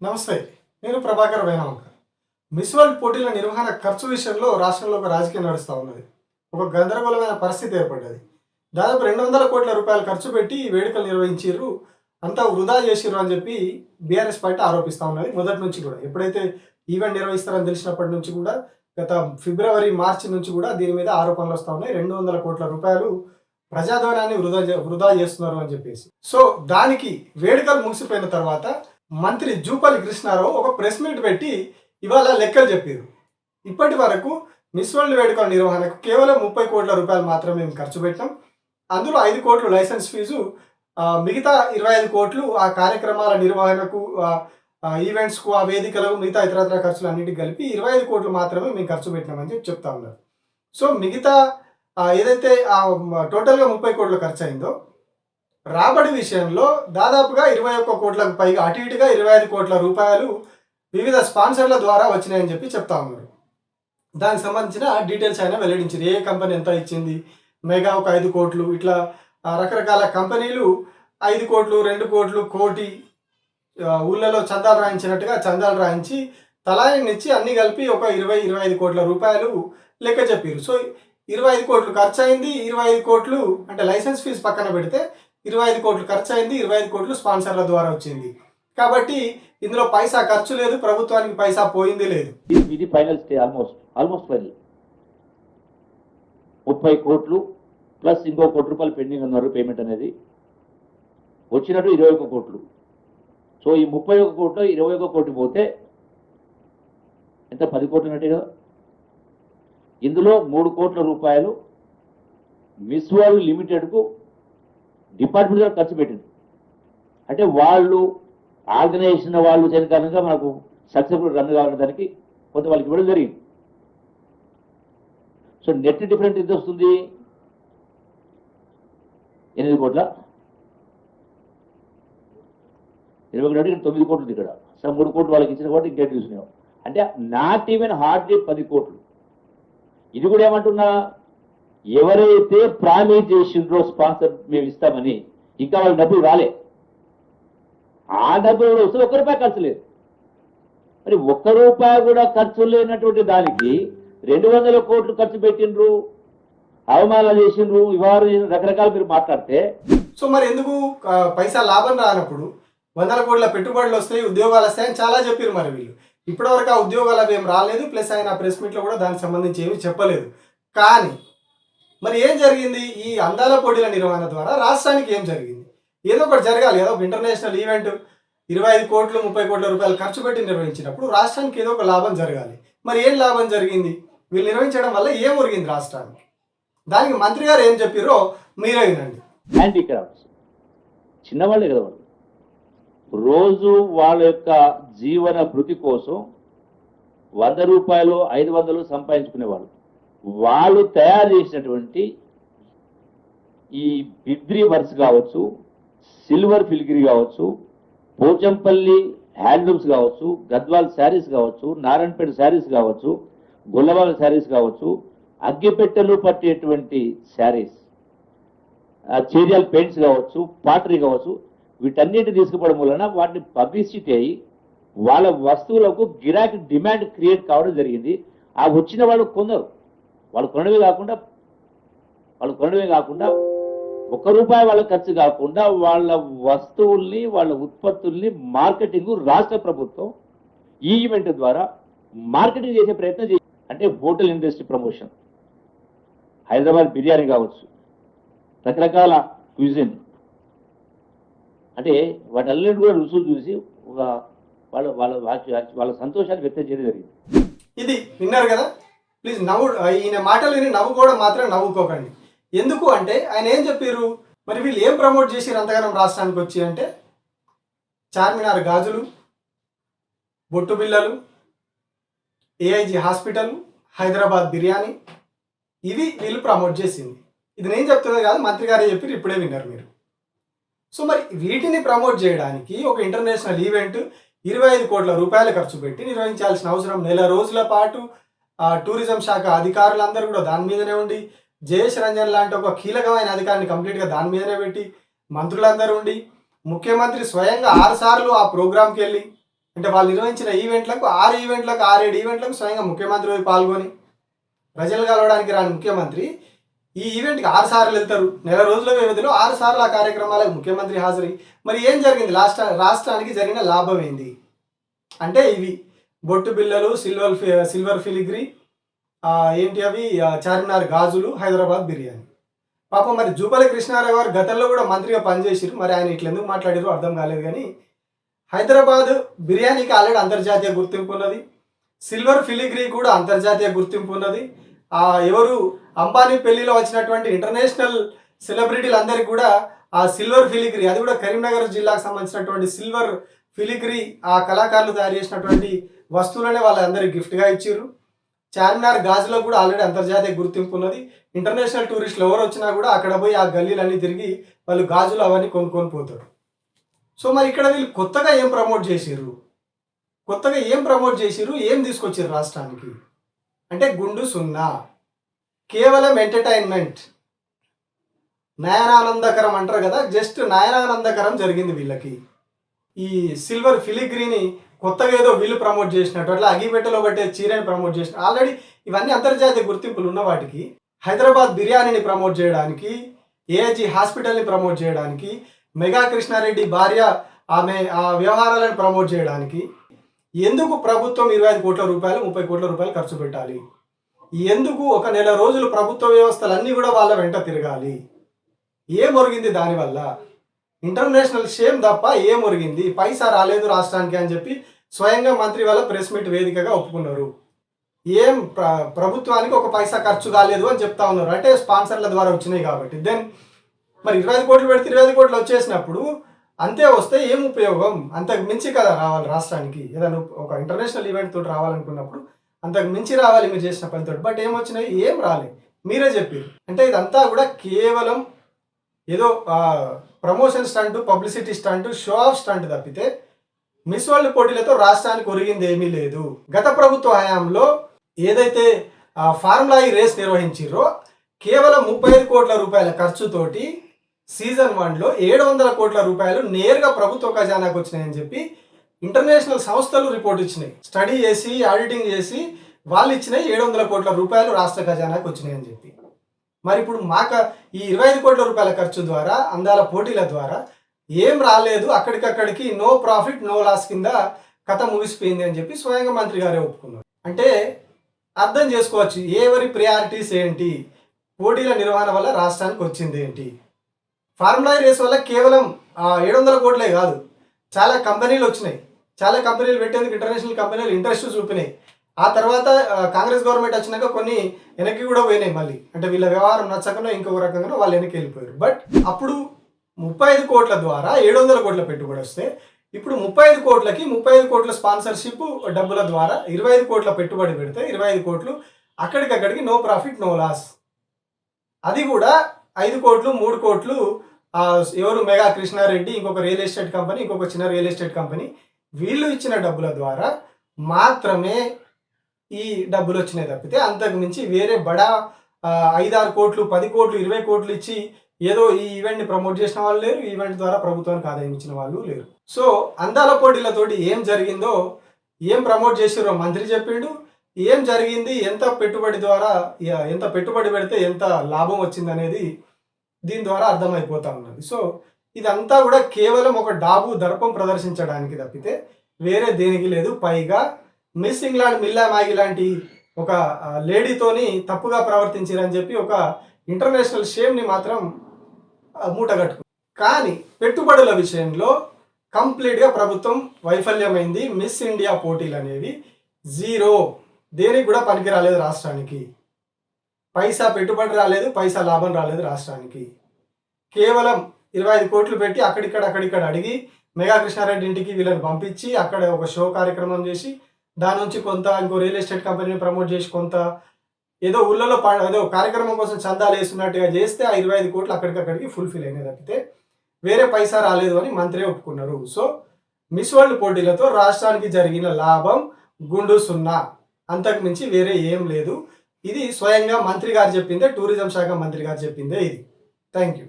నమస్తే. నేను Prabhakar Veenavanka. Miss world పోటీల నిర్వహణ ఖర్చు విషయంలో రాష్ట్రంలో ఒక రాజకీయం నడుస్తూ ఉన్నది. ఒక గందరగోళమైన పరిస్థితి ఏర్పడ్డది. దాదాపు 200 కోట్ల రూపాయలు ఖర్చు పెట్టి ఈ వేడుకలు నిర్వహించిర్రు. అంతా వృధా చేసిర్రు అని చెప్పి బీఆర్ఎస్ పార్టీ ఆరోపిస్తూ ఉన్నది మొదటి నుంచి కూడా. ఎప్పుడైతే ఈవెంట్ నిర్వహిస్తారని తెలిసినప్పటి నుంచి కూడా గత ఫిబ్రవరి, మార్చి నుంచి కూడా దీని మీద ఆరోపణలు వస్తూ ఉన్నాయి. 200 కోట్ల రూపాయలు ప్రజాధనాన్ని వృధా చేస్తున్నారు అని చెప్పేసి. సో దానికి వేడుకలు ముగిసిపోయిన తర్వాత మంత్రి జూపల్లి కృష్ణారావు ఒక ప్రెస్ మీట్ పెట్టి ఇవాళ లెక్కలు చెప్పారు. ఇప్పటి వరకు మిస్ వరల్డ్ వేడుకల నిర్వహణకు కేవలం 30 కోట్ల రూపాయలు మాత్రమే మేము ఖర్చు పెట్టాం. అందులో 5 కోట్లు లైసెన్స్ ఫీజు, మిగతా 25 కోట్లు ఆ కార్యక్రమాల నిర్వహణకు, ఈవెంట్స్కు, ఆ వేదికలకు, మిగతా ఇతరత్ర ఖర్చులు అన్నిటికి కలిపి 25 కోట్లు మాత్రమే మేము ఖర్చు పెట్టినామని చెప్పి చెప్తా ఉన్నారు. సో మిగతా ఏదైతే టోటల్గా 30 కోట్లు ఖర్చు అయిందో రాబడి విషయంలో దాదాపుగా 21 కోట్లకు పైగా, అటు ఇటుగా 25 కోట్ల రూపాయలు వివిధ స్పాన్సర్ల ద్వారా వచ్చినాయని చెప్పి చెప్తా ఉన్నారు. దానికి సంబంధించిన డీటెయిల్స్ అయినా వెల్లడించారు. ఏ కంపెనీ ఎంత ఇచ్చింది, మెగా ఒక 5 కోట్లు, ఇట్లా రకరకాల కంపెనీలు 5 కోట్లు, 2 కోట్లు, కోటి, ఊళ్ళలో చందాలు రాయించినట్టుగా చందాలు రాయించి తలాయినిచ్చి అన్ని కలిపి ఒక 20-25 కోట్ల రూపాయలు లెక్క చెప్పారు. సో 25 కోట్లు ఖర్చు అయింది, 25 కోట్లు అంటే లైసెన్స్ ఫీజు పక్కన పెడితే 25 కోట్లు ఖర్చు అయింది, 25 కోట్లు స్పాన్సర్ల ద్వారా వచ్చింది. కాబట్టి ఇందులో పైసా ఖర్చు లేదు, ప్రభుత్వానికి పైసా పోయింది లేదు. ఇది ఫైనల్ స్టే ఆల్మోస్ట్ ఫైనల్. 30 కోట్లు ప్లస్ ఇంకో ₹1 పెండింగ్ ఉన్నారు పేమెంట్ అనేది. వచ్చినట్టు 21 కోట్లు. సో ఈ 31 కోట్లు 21 కోట్లు పోతే ఎంత? 10 కోట్లు ఉన్నట్టే కదా. ఇందులో 3 కోట్ల రూపాయలు మిస్ వరల్డ్ లిమిటెడ్కు డిపార్ట్మెంట్ గారు ఖర్చు పెట్టింది. అంటే వాళ్ళు ఆర్గనైజేషన్ వాళ్ళు చేయని కారణంగా మనకు సక్సెస్ఫుల్ రన్ కావాలని దానికి కొంత వాళ్ళకి ఇవ్వడం జరిగింది. సో నెట్ డిఫరెంట్ ఎంత వస్తుంది? 8 కోట్ల 21 9 కోట్లు ఇక్కడ. సో 3 కోట్లు వాళ్ళకి ఇచ్చిన కాబట్టి ఇంకేట్ చూసినాం. అంటే నాట్ ఈవెన్ హార్డ్లీ 10 కోట్లు. ఇది కూడా ఏమంటున్నా, ఎవరైతే ప్రామిస్ చేసిండ్రో స్పాన్సర్ మేము ఇస్తామని, ఇంకా వాళ్ళ డబ్బులు రాలే. ఆ డబ్బులు కూడా వస్తే ₹1 ఖర్చు లేదు. మరి ₹1 కూడా ఖర్చు లేనటువంటి దానికి 200 కోట్లు ఖర్చు పెట్టిండ్రు, అవమానాలు చేసిండ్రు, ఇవారు రకరకాలు మీరు మాట్లాడితే. సో మరి ఎందుకు పైసా లాభం రానప్పుడు 100 కోట్ల పెట్టుబడులు వస్తాయి, ఉద్యోగాలు వస్తాయని చాలా చెప్పారు. మరి వీళ్ళు ఇప్పటివరకు ఆ ఉద్యోగాలు అవి ఏం రాలేదు. ప్లస్ ఆయన ప్రెస్ మీట్లో కూడా దానికి సంబంధించి ఏమీ చెప్పలేదు. కానీ మరి ఏం జరిగింది? ఈ అందాల పోటీల నిర్వహణ ద్వారా రాష్ట్రానికి ఏం జరిగింది? ఏదో ఒకటి జరగాలి. ఏదో ఒక ఇంటర్నేషనల్ ఈవెంట్ 25 కోట్లు 30 కోట్ల రూపాయలు ఖర్చు పెట్టి నిర్వహించినప్పుడు రాష్ట్రానికి ఏదో ఒక లాభం జరగాలి. మరి ఏం లాభం జరిగింది? వీళ్ళు నిర్వహించడం వల్ల ఏం ఒరిగింది రాష్ట్రానికి? దానికి మంత్రి గారు ఏం చెప్పారో మీరే వినండి. హ్యాండిక్రాఫ్ట్స్ చిన్నవాళ్ళే కదా, వాళ్ళు రోజు వాళ్ళ యొక్క జీవన భృతి కోసం ₹100 500 సంపాదించుకునేవాళ్ళు. వాళ్ళు తయారు చేసినటువంటి ఈ బిద్రీ వర్క్స్ కావచ్చు, సిల్వర్ ఫిలిగ్రీ కావచ్చు, పోచంపల్లి హ్యాండ్లూమ్స్ కావచ్చు, గద్వాల్ శారీస్ కావచ్చు, నారాయణపేట శారీస్ కావచ్చు, గొల్లవాళ్ళ శారీస్ కావచ్చు, అగ్గిపెట్టెలు పట్టేటువంటి శారీస్, చేరియాల్ పెయింట్స్ కావచ్చు, పాటరీ కావచ్చు, వీటన్నిటి తీసుకుపోవడం వలన వాటిని పబ్లిసిటీ అయ్యి వాళ్ళ వస్తువులకు గిరాకీ డిమాండ్ క్రియేట్ కావడం జరిగింది. ఆ వచ్చిన వాళ్ళు కొందరు వాళ్ళు కొనడమే కాకుండా ₹1 వాళ్ళ ఖర్చు కాకుండా వాళ్ళ వస్తువుల్ని, వాళ్ళ ఉత్పత్తుల్ని మార్కెటింగ్ రాష్ట్ర ప్రభుత్వం ఈ ఈవెంట్ ద్వారా మార్కెటింగ్ చేసే ప్రయత్నం చేసి, అంటే hotel industry promotion, Hyderabad biryani కావచ్చు, రకరకాల క్యూజిన్, అంటే వాటన్నిటి కూడా రుసులు చూసి ఒక వాళ్ళ సంతోషాన్ని వ్యక్తం చేయడం జరిగింది. ఇది విన్నారు కదా. ప్లీజ్ ఈయన మాటలు విని నవ్వుకోవడం మాత్రం నవ్వుకోకండి. ఎందుకు అంటే ఆయన ఏం చెప్పారు? మరి వీళ్ళు ఏం ప్రమోట్ చేసారు అంతగానం రాష్ట్రానికి వచ్చి అంటే, చార్మినార్ గాజులు, బొట్టు బిల్లలు, ఏఐజీ హాస్పిటల్, హైదరాబాద్ బిర్యానీ, ఇవి వీళ్ళు ప్రమోట్ చేసింది. ఇది నేను చెప్తున్నది కాదు, మంత్రి గారే చెప్పారు, ఇప్పుడే విన్నారు మీరు. సో మరి వీటిని ప్రమోట్ చేయడానికి ఒక ఇంటర్నేషనల్ ఈవెంట్ 25 కోట్ల రూపాయలు ఖర్చు పెట్టి నిర్వహించాల్సిన అవసరం, నెల రోజుల పాటు టూరిజం శాఖ అధికారులందరూ కూడా దాని మీదనే ఉండి, జయేష్ రంజన్ లాంటి ఒక కీలకమైన అధికారిని కంప్లీట్గా దాని మీదనే పెట్టి మంత్రులందరూ ఉండి, ముఖ్యమంత్రి స్వయంగా 6 సార్లు ఆ ప్రోగ్రాంకి వెళ్ళి అంటే వాళ్ళు నిర్వహించిన ఈవెంట్లకు 6 ఈవెంట్లకు 6-7 ఈవెంట్లకు స్వయంగా ముఖ్యమంత్రి పోయి పాల్గొని ప్రజలు కలవడానికి రాని ముఖ్యమంత్రి ఈ ఈవెంట్కి 6 సార్లు వెళ్తారు. నెల రోజుల వ్యవధిలో 6 సార్లు ఆ కార్యక్రమాలకు ముఖ్యమంత్రి హాజరై మరి ఏం జరిగింది? రాష్ట్రానికి జరిగిన లాభం ఏంది అంటే ఇవి బొట్టు బిల్లలు, సిల్వర్ ఫిలిగ్రీ, ఏంటి అవి చార్మినార్ గాజులు, హైదరాబాద్ బిర్యానీ. పాపం మరి జూపల్లి కృష్ణారావు గారు గతంలో కూడా మంత్రిగా పనిచేసారు. మరి ఆయన ఇట్లా ఎందుకు మాట్లాడారు అర్థం కాలేదు. కానీ హైదరాబాద్ బిర్యానీకి ఆల్రెడీ అంతర్జాతీయ గుర్తింపు ఉన్నది. సిల్వర్ ఫిలిగ్రీ కూడా అంతర్జాతీయ గుర్తింపు ఉన్నది. ఎవరు అంబానీ పెళ్లిలో వచ్చినటువంటి ఇంటర్నేషనల్ సెలబ్రిటీలు అందరికీ కూడా ఆ సిల్వర్ ఫిలిగ్రీ, అది కూడా కరీంనగర్ జిల్లాకు సంబంధించినటువంటి సిల్వర్ ఫిలిగ్రీ ఆ కళాకారులు తయారు చేసినటువంటి వస్తువులనే వాళ్ళందరికీ గిఫ్ట్గా ఇచ్చారు. చార్మినార్ గాజులో కూడా ఆల్రెడీ అంతర్జాతీయ గుర్తింపు ఉన్నది. ఇంటర్నేషనల్ టూరిస్టులు ఎవరు వచ్చినా కూడా అక్కడ పోయి ఆ గల్లీలన్నీ తిరిగి వాళ్ళు గాజులు అవన్నీ కొనుక్కొని పోతారు. సో మరి ఇక్కడ వీళ్ళు కొత్తగా ఏం ప్రమోట్ చేసిరు, ఏం తీసుకొచ్చారు రాష్ట్రానికి అంటే గుండు సున్నా, కేవలం ఎంటర్టైన్మెంట్, నయనానందకరం అంటారు కదా, జస్ట్ నయనానందకరం జరిగింది వీళ్ళకి. ఈ సిల్వర్ ఫిలిగ్రీని కొత్తగా ఏదో వీళ్ళు ప్రమోట్ చేసినట్టు, అట్లా అగిపెట్టెలో పట్టే చీరని ప్రమోట్ చేసిన ఆల్రెడీ ఇవన్నీ అంతర్జాతీయ గుర్తింపులు ఉన్న వాటికి హైదరాబాద్ బిర్యానీని ప్రమోట్ చేయడానికి, ఏఐజీ హాస్పిటల్ని ప్రమోట్ చేయడానికి, మెగా కృష్ణారెడ్డి భార్య ఆమె ఆ వ్యవహారాలను ప్రమోట్ చేయడానికి ఎందుకు ప్రభుత్వం 25 కోట్ల రూపాయలు 30 కోట్ల రూపాయలు ఖర్చు పెట్టాలి? ఎందుకు ఒక నెల రోజులు ప్రభుత్వ వ్యవస్థలన్నీ కూడా వాళ్ళ వెంట తిరగాలి? ఏం ఒరిగింది దానివల్ల? ఇంటర్నేషనల్ షేమ్ తప్ప ఏం ఒరిగింది? పైసా రాలేదు రాష్ట్రానికి అని చెప్పి స్వయంగా మంత్రి వాళ్ళ ప్రెస్ మీట్ వేదికగా ఒప్పుకున్నారు. ఏం ప్రభుత్వానికి ఒక పైసా ఖర్చు కాలేదు అని చెప్తా ఉన్నారు. అంటే స్పాన్సర్ల ద్వారా వచ్చినాయి కాబట్టి. దెన్ మరి 25 కోట్లు పెడితే 25 కోట్లు వచ్చేసినప్పుడు అంతే వస్తే ఏం ఉపయోగం? అంతకు మించి కదా రావాలి రాష్ట్రానికి. ఏదైనా ఒక ఇంటర్నేషనల్ ఈవెంట్ తోటి రావాలనుకున్నప్పుడు అంతకు మించి రావాలి మీరు చేసిన పనితోటి. బట్ ఏమొచ్చినాయి? ఏం రాలే. మీరే చెప్పారు. అంటే ఇదంతా కూడా కేవలం ఏదో promotion stunt, publicity stunt, show off stunt తప్పితే మిస్ వరల్డ్ పోటీలతో రాష్ట్రానికి ఒరిగింది ఏమీ లేదు. గత ప్రభుత్వ హయాంలో ఏదైతే ఫార్ములా ఈ రేస్ నిర్వహించారో కేవలం 35 కోట్ల రూపాయల ఖర్చుతోటి సీజన్ 1లో 700 కోట్ల రూపాయలు నేరుగా ప్రభుత్వ ఖజానాకు వచ్చినాయని చెప్పి ఇంటర్నేషనల్ సంస్థలు రిపోర్ట్ ఇచ్చినాయి. స్టడీ చేసి ఆడిటింగ్ చేసి వాళ్ళు ఇచ్చినాయి 700 కోట్ల రూపాయలు రాష్ట్ర ఖజానాకు వచ్చినాయని చెప్పి. మరి ఇప్పుడు ఈ 25 కోట్ల రూపాయల ఖర్చు ద్వారా, అందాల పోటీల ద్వారా ఏం రాలేదు, అక్కడికక్కడికి నో ప్రాఫిట్ నో లాస్ కింద కథ ముగిసిపోయింది అని చెప్పి స్వయంగా మంత్రి గారే ఒప్పుకున్నారు. అంటే అర్థం చేసుకోవచ్చు ఎవరి ప్రయారిటీస్ ఏంటి, పోటీల నిర్వహణ వల్ల రాష్ట్రానికి వచ్చింది ఏంటి. ఫార్ములా రేస్ వల్ల కేవలం 700 కోట్లే కాదు, చాలా కంపెనీలు వచ్చినాయి. చాలా కంపెనీలు పెట్టేందుకు ఇంటర్నేషనల్ కంపెనీలు ఇంట్రెస్ట్ చూపినాయి. ఆ తర్వాత కాంగ్రెస్ గవర్నమెంట్ వచ్చినాక కొన్ని వెనక్కి కూడా పోయినాయి మళ్ళీ. అంటే వీళ్ళ వ్యవహారం నచ్చకుండా ఇంకొక రకంగా వాళ్ళు వెనక్కి వెళ్ళిపోయారు. బట్ అప్పుడు 35 కోట్ల ద్వారా 700 కోట్ల పెట్టుబడి వస్తే ఇప్పుడు 35 కోట్లకి 35 కోట్ల స్పాన్సర్షిప్ డబ్బుల ద్వారా 25 కోట్ల పెట్టుబడి పెడితే 25 కోట్లు అక్కడికక్కడికి నో ప్రాఫిట్ నో లాస్. అది కూడా 5 కోట్లు 3 కోట్లు ఎవరు మెగా కృష్ణారెడ్డి, ఇంకొక రియల్ ఎస్టేట్ కంపెనీ, ఇంకొక చిన్న రియల్ ఎస్టేట్ కంపెనీ వీళ్ళు ఇచ్చిన డబ్బుల ద్వారా మాత్రమే ఈ డబ్బులు వచ్చినాయి తప్పితే అంతకు మించి వేరే బడా 5-6 కోట్లు 10 కోట్లు 20 కోట్లు ఇచ్చి ఏదో ఈ ఈవెంట్ని ప్రమోట్ చేసిన వాళ్ళు లేరు, ఈ ఈవెంట్ ద్వారా ప్రభుత్వానికి ఆదాయం ఇచ్చిన వాళ్ళు లేరు. సో అందాల పోటీలతోటి ఏం జరిగిందో, ఏం ప్రమోట్ చేసిరో మంత్రి చెప్పిండు. ఏం జరిగింది, ఎంత పెట్టుబడి పెడితే ఎంత లాభం వచ్చింది అనేది దీని ద్వారా అర్థమైపోతా ఉన్నది. సో ఇదంతా కూడా కేవలం ఒక డాబు దర్పం ప్రదర్శించడానికి తప్పితే వేరే దేనికి లేదు. పైగా మిస్ ఇంగ్లాండ్ మిల్లా మ్యాగి లాంటి ఒక లేడీతోని తప్పుగా ప్రవర్తించారని చెప్పి ఒక ఇంటర్నేషనల్ షేమ్ని మాత్రం మూటగట్టుకుంది. కానీ పెట్టుబడుల విషయంలో కంప్లీట్గా ప్రభుత్వం వైఫల్యమైంది. మిస్ ఇండియా పోటీలు అనేవి జీరో, దేనికి కూడా పనికి రాలేదు రాష్ట్రానికి. పైసా పెట్టుబడి రాలేదు, పైసా లాభం రాలేదు రాష్ట్రానికి. కేవలం 25 కోట్లు పెట్టి అక్కడిక్కడ అడిగి మెగా కృష్ణారెడ్డి ఇంటికి వీళ్ళని పంపించి అక్కడ ఒక షో కార్యక్రమం చేసి దాని నుంచి కొంత ఇంకో రియల్ ఎస్టేట్ కంపెనీని ప్రమోట్ చేసి కొంత ఏదో ఊళ్ళలో ఏదో కార్యక్రమం కోసం చందాలు వేస్తున్నట్టుగా చేస్తే ఆ 25 కోట్లు అక్కడికక్కడికి ఫుల్ఫిల్ అయినాయి తప్పితే వేరే పైసా రాలేదు అని మంత్రి ఒప్పుకున్నారు. సో మిస్ వరల్డ్ పోటీలతో రాష్ట్రానికి జరిగిన లాభం గుండు సున్నా, అంతకు మించి వేరే ఏం లేదు. ఇది స్వయంగా మంత్రి గారు చెప్పిందే, టూరిజం శాఖ మంత్రి గారు చెప్పిందే ఇది. Thank you.